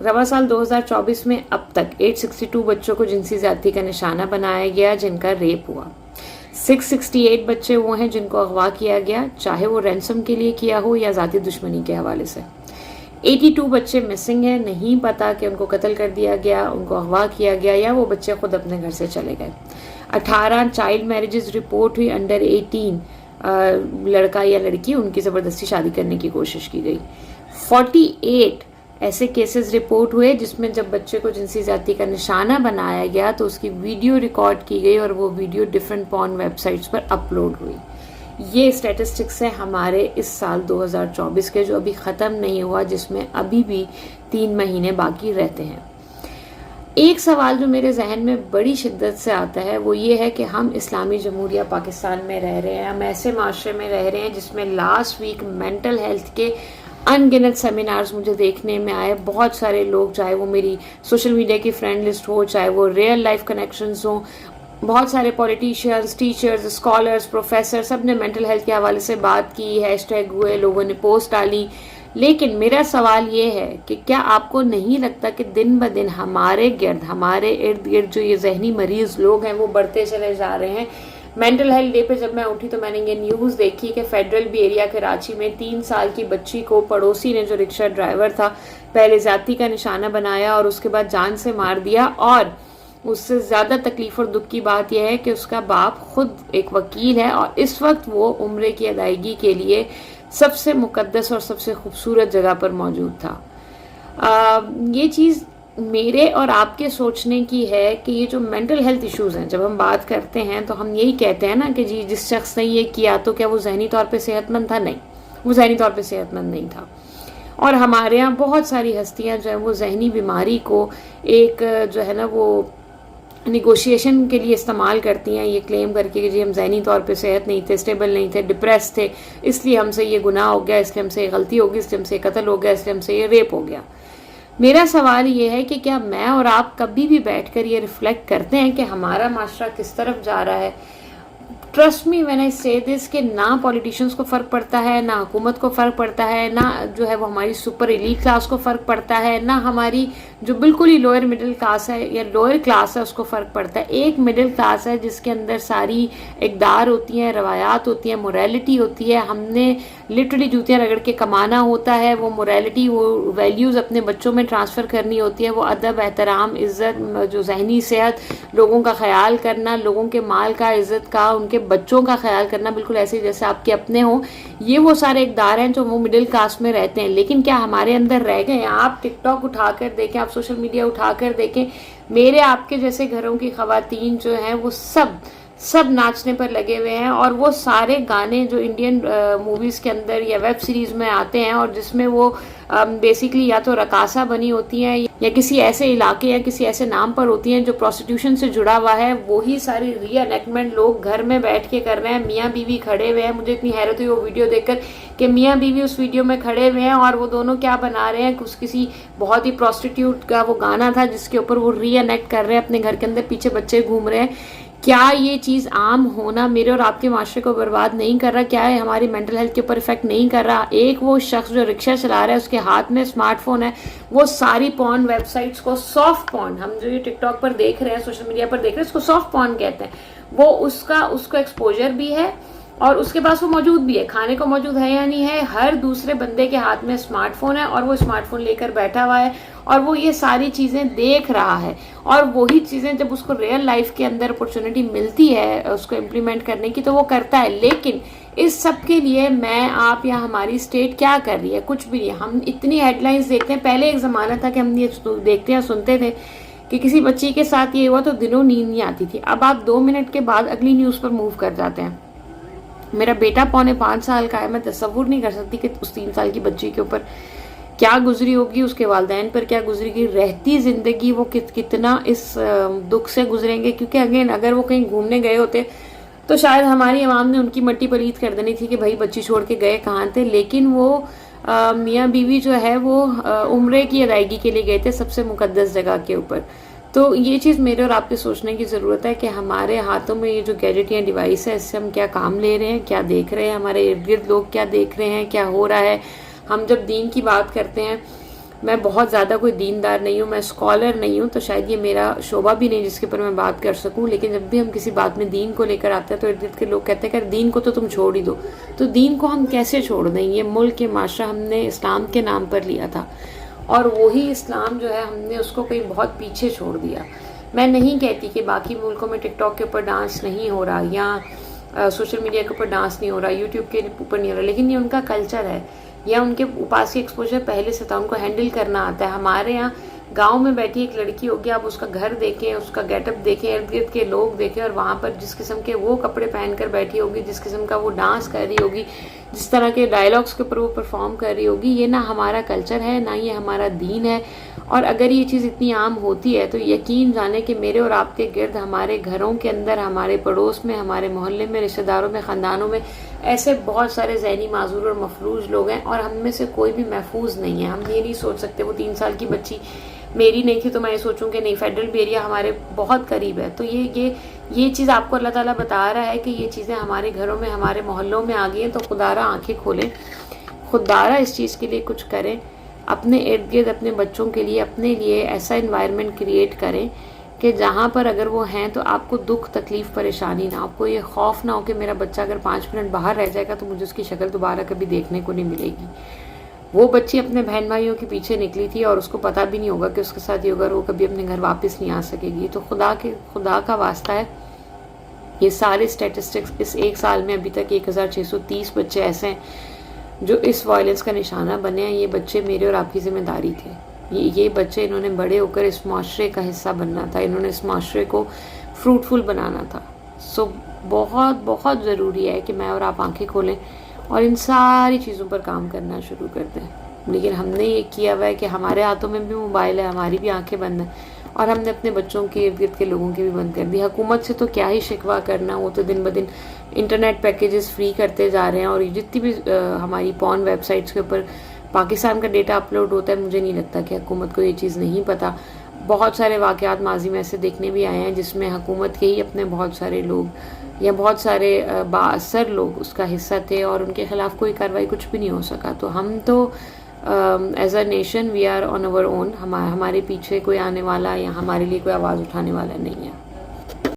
रवा साल 2024 में अब तक 862 बच्चों को जिनसी ज्यादती का निशाना बनाया गया जिनका रेप हुआ। 668 बच्चे वो हैं जिनको अगवा किया गया, चाहे वो रैंसम के लिए किया हो या जाती दुश्मनी के हवाले से। 82 बच्चे मिसिंग हैं, नहीं पता कि उनको कत्ल कर दिया गया, उनको अगवा किया गया या वो बच्चे खुद अपने घर से चले गए। 18 चाइल्ड मैरिजेस रिपोर्ट हुई, अंडर 18 लड़का या लड़की, उनकी ज़बरदस्ती शादी करने की कोशिश की गई। 48 ऐसे केसेस रिपोर्ट हुए जिसमें जब बच्चे को जिनसी ज्यादती का निशाना बनाया गया तो उसकी वीडियो रिकॉर्ड की गई और वो वीडियो डिफरेंट पॉर्न वेबसाइट्स पर अपलोड हुई। ये स्टैटिस्टिक्स है हमारे इस साल 2024 के, जो अभी ख़त्म नहीं हुआ, जिसमें अभी भी 3 महीने बाकी रहते हैं। एक सवाल जो मेरे जहन में बड़ी शिद्दत से आता है वो ये है कि हम इस्लामी जमहूरिया पाकिस्तान में रह रहे हैं, हम ऐसे माशरे में रह रहे हैं जिसमें लास्ट वीक मेंटल हेल्थ के अनगिनत सेमिनार्स मुझे देखने में आए। बहुत सारे लोग, चाहे वो मेरी सोशल मीडिया की फ्रेंड लिस्ट हो, चाहे वो रियल लाइफ कनेक्शंस हो, बहुत सारे पॉलिटिशियंस, टीचर्स, स्कॉलर्स, प्रोफेसर, सब ने मेंटल हेल्थ के हवाले से बात की, हैशटैग हुए, लोगों ने पोस्ट डाली। लेकिन मेरा सवाल ये है कि क्या आपको नहीं लगता कि दिन ब दिन हमारे इर्द गिर्द जो ये जहनी मरीज लोग हैं वो बढ़ते चले जा रहे हैं। मेंटल हेल्थ डे पे जब मैं उठी तो मैंने ये न्यूज़ देखी कि फेडरल बी एरिया कराची में 3 साल की बच्ची को पड़ोसी ने, जो रिक्शा ड्राइवर था, पहले ज्यादती का निशाना बनाया और उसके बाद जान से मार दिया। और उससे ज़्यादा तकलीफ और दुख की बात यह है कि उसका बाप खुद एक वकील है और इस वक्त वो उम्रे की अदायगी के लिए सबसे मुकद्दस और सबसे खूबसूरत जगह पर मौजूद था। ये चीज़ मेरे और आपके सोचने की है कि ये जो मेंटल हेल्थ इश्यूज़ हैं, जब हम बात करते हैं तो हम यही कहते हैं ना कि जी जिस शख्स ने ये किया तो क्या वो जहनी तौर पे सेहतमंद था? नहीं, वो जहनी तौर पे सेहतमंद नहीं था। और हमारे यहाँ बहुत सारी हस्तियाँ जो हैं वो जहनी बीमारी को एक जो है ना वो निगोशिएशन के लिए इस्तेमाल करती हैं, ये क्लेम करके कि जी हम जहनी तौर पे सेहत नहीं थे, स्टेबल नहीं थे, डिप्रेस थे, इसलिए हमसे ये गुनाह हो गया, इसलिए हमसे ये गलती हो गई, इसलिए हमसे कत्ल हो गया, इसलिए हमसे ये रेप हो गया। मेरा सवाल ये है कि क्या मैं और आप कभी भी बैठकर ये रिफ्लेक्ट करते हैं कि हमारा माशरा किस तरफ जा रहा है? ट्रस्ट मी व्हेन आई से दिस कि ना पॉलिटिशियंस को फ़र्क पड़ता है, ना हुकूमत को फ़र्क पड़ता है, ना जो है वो हमारी सुपर एलीट क्लास को फ़र्क पड़ता है, ना हमारी जो बिल्कुल ही लोअर मिडिल क्लास है या लोअर क्लास है उसको फ़र्क पड़ता है। एक मिडिल क्लास है जिसके अंदर सारी इक़दार होती हैं, रवायात होती हैं, मोरालिटी होती है। हमने लिटरली जूतियाँ रगड़ के कमाना होता है, वो मोरालिटी, वो वैल्यूज़ अपने बच्चों में ट्रांसफ़र करनी होती है, वो अदब, एहतराम, इज़्ज़त, जो जहनी सेहत, लोगों का ख्याल करना, लोगों के माल का, इज़्ज़त का, उनके बच्चों का ख्याल करना बिल्कुल ऐसे जैसे आपके अपने हों। ये वो सारे इक़दार हैं जो वो मिडिल क्लास में रहते हैं। लेकिन क्या हमारे अंदर रह गए? आप टिकटॉक उठाकर देखें, आप सोशल मीडिया उठाकर देखें, मेरे आपके जैसे घरों की ख़वातीन जो हैं वो सब नाचने पर लगे हुए हैं। और वो सारे गाने जो इंडियन मूवीज़ के अंदर या वेब सीरीज़ में आते हैं और जिसमें वो बेसिकली या तो रकासा बनी होती हैं या किसी ऐसे इलाके या किसी ऐसे नाम पर होती हैं जो प्रोस्टिट्यूशन से जुड़ा हुआ है, वही सारी रीएनेक्टमेंट लोग घर में बैठ के कर रहे हैं। मियाँ बीवी खड़े हुए हैं। मुझे इतनी हैरत हुई वो वीडियो देखकर कि मियाँ बीवी उस वीडियो में खड़े हुए हैं और वो दोनों क्या बना रहे हैं, किसी बहुत ही प्रोस्टिट्यूट का वो गाना था जिसके ऊपर वो रीएनेक्ट कर रहे हैं, अपने घर के अंदर पीछे बच्चे घूम रहे हैं। क्या ये चीज़ आम होना मेरे और आपके माशरे को बर्बाद नहीं कर रहा? क्या है हमारी मेंटल हेल्थ के ऊपर इफेक्ट नहीं कर रहा? एक वो शख्स जो रिक्शा चला रहा है उसके हाथ में स्मार्टफोन है, वो सारी पॉर्न वेबसाइट्स को, सॉफ्ट पॉर्न, हम जो ये टिकटॉक पर देख रहे हैं, सोशल मीडिया पर देख रहे हैं, उसको सॉफ्ट पॉर्न कहते हैं, वो उसको एक्सपोजर भी है और उसके पास वो मौजूद भी है। खाने को मौजूद है या नहीं है, हर दूसरे बंदे के हाथ में स्मार्टफोन है और वो स्मार्टफोन लेकर बैठा हुआ है और वो ये सारी चीज़ें देख रहा है। और वही चीज़ें जब उसको रियल लाइफ के अंदर अपॉर्चुनिटी मिलती है उसको इम्प्लीमेंट करने की तो वो करता है। लेकिन इस सब के लिए मैं, आप या हमारी स्टेट क्या कर रही है? कुछ भी नहीं। हम इतनी हेडलाइंस देखते हैं। पहले एक ज़माना था कि हम ये देखते हैं, सुनते थे कि किसी बच्ची के साथ ये हुआ तो दिनों नींद नहीं आती थी। अब आप 2 मिनट के बाद अगली न्यूज़ पर मूव कर जाते हैं। मेरा बेटा 4.5 साल का है, मैं तसव्वुर नहीं कर सकती कि उस 3 साल की बच्ची के ऊपर क्या गुजरी होगी, उसके वालिदैन पर क्या गुजरेगी, रहती ज़िंदगी वो कितना इस दुख से गुजरेंगे। क्योंकि अगेन अगर वो कहीं घूमने गए होते तो शायद हमारी आवाम ने उनकी मट्टी पलीत कर देनी थी कि भाई बच्ची छोड़ के गए कहाँ थे। लेकिन वो मियाँ बीवी जो है वो उम्रे की अदायगी के लिए गए थे सबसे मुकद्दस जगह के ऊपर। तो ये चीज़ मेरे और आपके सोचने की ज़रूरत है कि हमारे हाथों में ये जो गैजेट या डिवाइस है इससे हम क्या काम ले रहे हैं, क्या देख रहे हैं, हमारे इर्द गिर्द लोग क्या देख रहे हैं, क्या हो रहा है। हम जब दीन की बात करते हैं मैं बहुत ज़्यादा कोई दीनदार नहीं हूँ, मैं स्कॉलर नहीं हूँ, तो शायद ये मेरा शोभा भी नहीं जिसके ऊपर मैं बात कर सकूँ। लेकिन जब भी हम किसी बात में दीन को लेकर आते हैं तो इर्द गिर्द के लोग कहते हैं कि दीन को तो तुम छोड़ ही दो। तो दीन को हम कैसे छोड़ दें? ये मुल्क, ये माशरा हमने इस्लाम के नाम पर लिया था, और वही इस्लाम जो है हमने उसको कहीं बहुत पीछे छोड़ दिया। मैं नहीं कहती कि बाकी मुल्कों में टिकटॉक के ऊपर डांस नहीं हो रहा, या सोशल मीडिया के ऊपर डांस नहीं हो रहा, यूट्यूब के ऊपर नहीं हो रहा, लेकिन ये उनका कल्चर है, या उनके पास की एक्सपोजर पहले से था, उनको हैंडल करना आता है। हमारे यहाँ गांव में बैठी एक लड़की होगी, आप उसका घर देखें, उसका गेटअप देखें, इर्द गिर्द के लोग देखें, और वहाँ पर जिस किस्म के वो कपड़े पहनकर बैठी होगी, जिस किस्म का वो डांस कर रही होगी, जिस तरह के डायलॉग्स के ऊपर वो परफॉर्म कर रही होगी, ये ना हमारा कल्चर है, ना ये हमारा दीन है। और अगर ये चीज़ इतनी आम होती है तो यकीन जाने कि मेरे और आपके गिर्द, हमारे घरों के अंदर, हमारे पड़ोस में, हमारे मोहल्ले में, रिश्तेदारों में, ख़ानदानों में ऐसे बहुत सारे ज़हनी माजूर और मफलूज लोग हैं, और हम में से कोई भी महफूज नहीं है। हम ये नहीं सोच सकते वो 3 साल की बच्ची मेरी नहीं थी तो मैं ये सोचूं कि नहीं, फेडरल एरिया हमारे बहुत करीब है। तो ये चीज़ आपको अल्लाह ताला बता रहा है कि ये चीज़ें हमारे घरों में, हमारे मोहल्लों में आ गई हैं। तो खुदारा आंखें खोलें, खुदारा इस चीज़ के लिए कुछ करें, अपने इर्द गिर्द, अपने बच्चों के लिए, अपने लिए ऐसा इन्वायरमेंट क्रिएट करें कि जहाँ पर अगर वो हैं तो आपको दुख, तकलीफ, परेशानी ना, आपको ये खौफ ना हो कि मेरा बच्चा अगर 5 मिनट बाहर रह जाएगा तो मुझे उसकी शक्ल दोबारा कभी देखने को नहीं मिलेगी। वो बच्ची अपने बहन भाइयों के पीछे निकली थी और उसको पता भी नहीं होगा कि उसके साथ ये होगा, वो कभी अपने घर वापस नहीं आ सकेगी। तो खुदा का वास्ता है, ये सारे स्टैटिस्टिक्स इस 1 साल में अभी तक 1630 बच्चे ऐसे हैं जो इस वायलेंस का निशाना बने हैं। ये बच्चे मेरे और आपकी जिम्मेदारी थे। ये बच्चे, इन्होंने बड़े होकर इस माशरे का हिस्सा बनना था, इन्होंने इस माशरे को फ्रूटफुल बनाना था। सो बहुत बहुत ज़रूरी है कि मैं और आप आंखें खोलें और इन सारी चीज़ों पर काम करना शुरू कर दें। लेकिन हमने ये किया हुआ है कि हमारे हाथों में भी मोबाइल है, हमारी भी आंखें बंद हैं, और हमने अपने बच्चों के इर्द गिर्द के लोगों की भी बंद कर दी। हुकूमत से तो क्या ही शिकवा करना, वो तो दिन ब दिन इंटरनेट पैकेजेस फ्री करते जा रहे हैं, और जितनी भी हमारी पॉर्न वेबसाइट्स के ऊपर पाकिस्तान का डेटा अपलोड होता है, मुझे नहीं लगता कि हुकूमत को ये चीज़ नहीं पता। बहुत सारे वाक़यात माजी में ऐसे देखने भी आए हैं जिसमें हुकूमत के ही अपने बहुत सारे लोग या बहुत सारे बाअसर लोग उसका हिस्सा थे, और उनके ख़िलाफ़ कोई कार्रवाई कुछ भी नहीं हो सका। तो हम तो as a nation we are on our own, हमारे पीछे कोई आने वाला या हमारे लिए कोई आवाज़ उठाने वाला नहीं है।